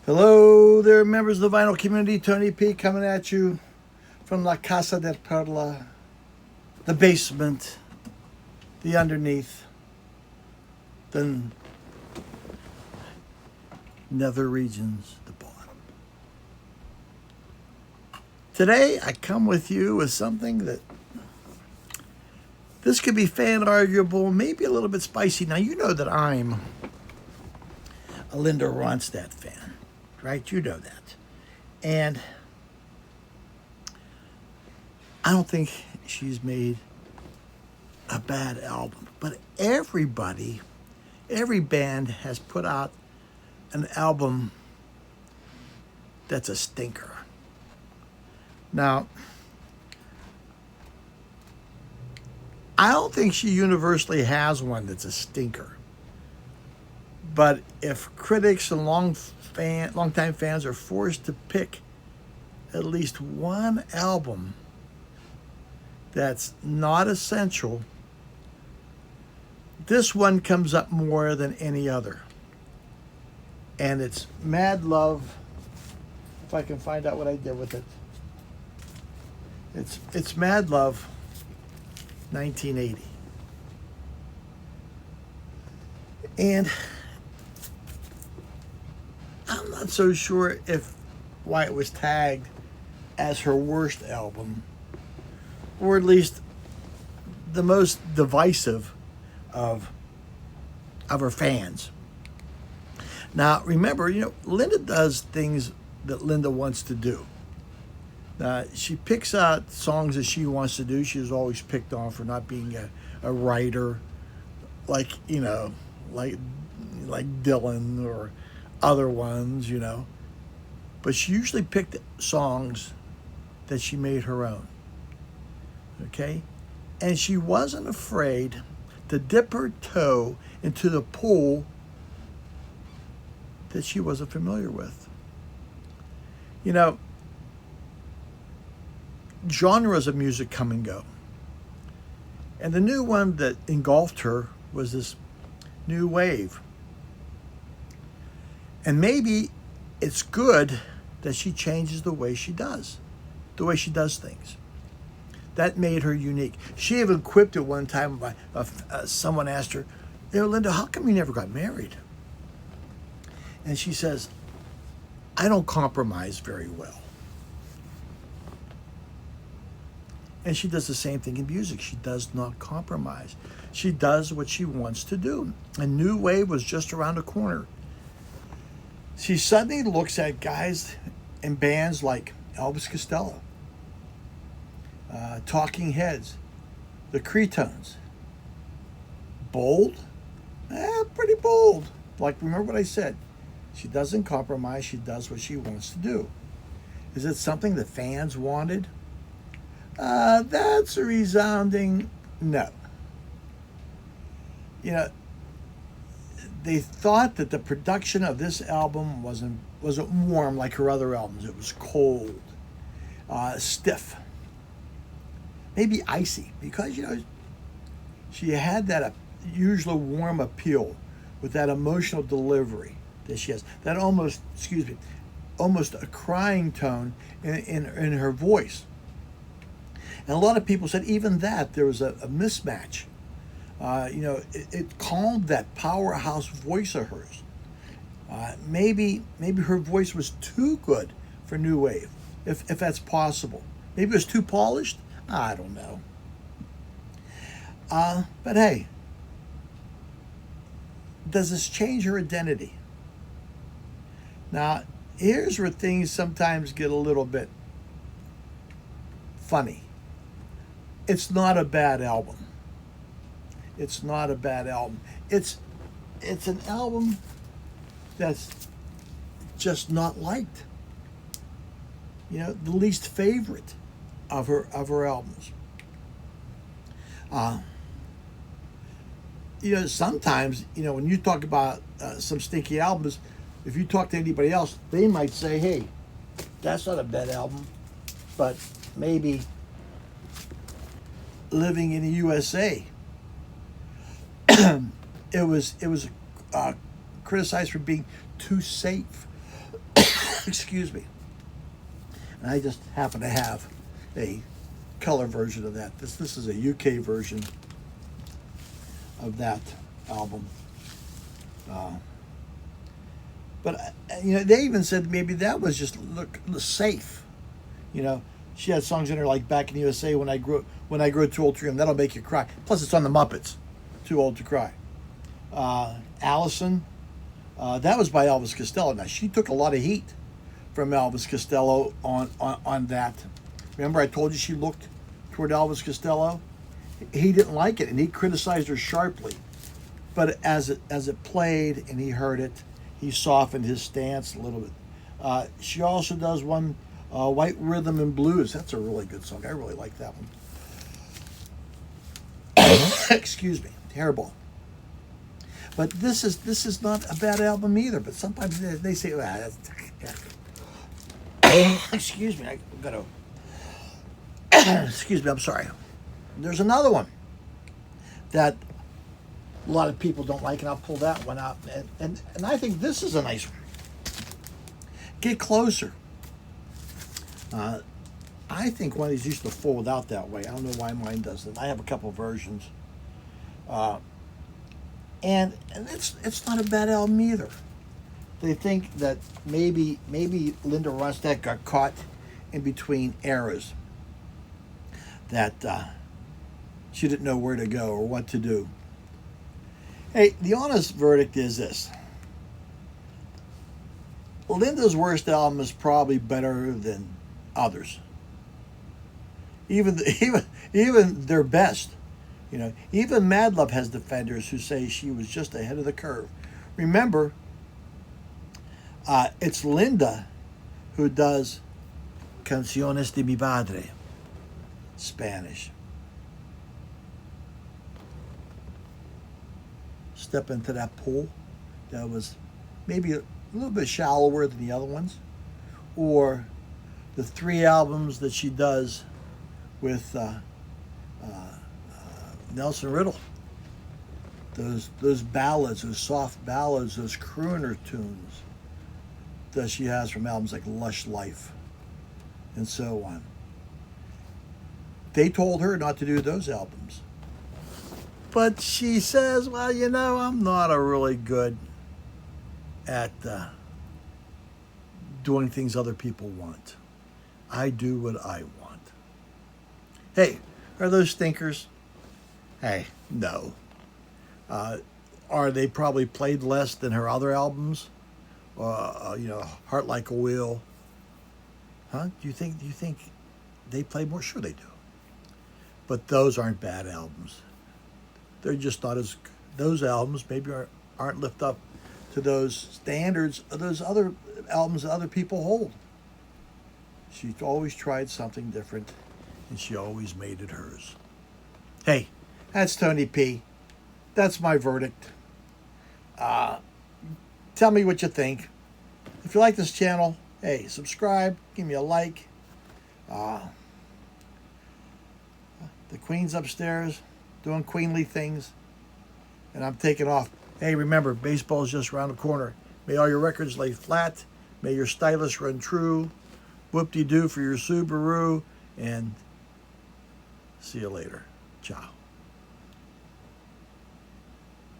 Hello there, members of the vinyl community. Tony P coming at you from La Casa de Perla, the basement, the underneath, the nether regions, the bottom. Today, I come with you with something that this could be fan arguable, maybe a little bit spicy. Now, you know that I'm a Linda Ronstadt fan, right? You know that. And I don't think she's made a bad album, but every band has put out an album that's a stinker. Now, I don't think she universally has one that's a stinker. But if critics and longtime fans are forced to pick at least one album that's not essential, this one comes up more than any other. And it's Mad Love. If I can find out what I did with it. It's Mad Love 1980. And I'm not so sure why it was tagged as her worst album, or at least the most divisive of her fans. Now, remember, Linda does things that Linda wants to do. She picks out songs that she wants to do. She was always picked on for not being a writer, like Dylan or other ones, But she usually picked songs that she made her own. Okay? And she wasn't afraid to dip her toe into the pool that she wasn't familiar with. Genres of music come and go. And the new one that engulfed her was this new wave. And maybe it's good that she changes the way she does things. That made her unique. She even quipped at one time by someone asked her, Linda, how come you never got married? And she says, I don't compromise very well. And she does the same thing in music. She does not compromise. She does what she wants to do. And New Wave was just around the corner. She suddenly looks at guys in bands like Elvis Costello, Talking Heads, the Cretones. Bold? Pretty bold. Like, remember what I said. She doesn't compromise. She does what she wants to do. Is it something the fans wanted? That's a resounding no. They thought that the production of this album wasn't warm like her other albums. It was cold, stiff, maybe icy, because she had that usually warm appeal with that emotional delivery that she has. That almost a crying tone in her voice. And a lot of people said even that there was a mismatch. It calmed that powerhouse voice of hers. Maybe her voice was too good for New Wave, if that's possible. Maybe it was too polished. I don't know. But hey, does this change her identity? Now, here's where things sometimes get a little bit funny. It's not a bad album. It's not a bad album. It's an album that's just not liked. The least favorite of her albums. Sometimes, when you talk about some stinky albums, if you talk to anybody else, they might say, hey, that's not a bad album, but maybe Living in the USA, it was criticized for being too safe. Excuse me. And I just happen to have a color version of that. This is a UK version of that album. But they even said maybe that was just look safe. She had songs in her like Back in the USA, When I Grow Too Old to Dream. That'll make you cry. Plus, it's on the Muppets. Too Old to Cry. Allison. That was by Elvis Costello. Now she took a lot of heat from Elvis Costello on that. Remember, I told you she looked toward Elvis Costello. He didn't like it, and he criticized her sharply. But as it played and he heard it, he softened his stance a little bit. She also does one, White Rhythm and Blues. That's a really good song. I really like that one. Excuse me, hairball. But this is not a bad album either. But sometimes they say, excuse me, I gotta. Excuse me, I'm sorry. There's another one that a lot of people don't like, and I'll pull that one out. And I think this is a nice one. Get Closer. I think one of these used to fold out that way. I don't know why mine doesn't. I have a couple versions. And it's not a bad album either. They think that maybe Linda Ronstadt got caught in between eras, that she didn't know where to go or what to do. Hey, the honest verdict is this. Linda's worst album is probably better than others. Even their best. Even Mad Love has defenders who say she was just ahead of the curve. Remember, it's Linda who does Canciones de mi Padre, Spanish. Step into that pool that was maybe a little bit shallower than the other ones. Or the 3 albums that she does with Nelson Riddle. Those ballads, those soft ballads, those crooner tunes that she has from albums like Lush Life and so on. They told her not to do those albums. But she says, well, I'm not a really good at doing things other people want. I do what I want. Hey, are those stinkers? Hey, no. Are they probably played less than her other albums? Heart Like a Wheel. Huh? Do you think they play more? Sure they do. But those aren't bad albums. They're just not as. Those albums maybe aren't lift up to those standards of those other albums that other people hold. She always tried something different, and she always made it hers. Hey, that's Tony P. That's my verdict. Tell me what you think. If you like this channel, hey, subscribe, give me a like. The Queen's upstairs doing queenly things, and I'm taking off. Hey, remember, baseball's just around the corner. May all your records lay flat. May your stylus run true. Whoop-de-doo for your Subaru, and see you later. Ciao.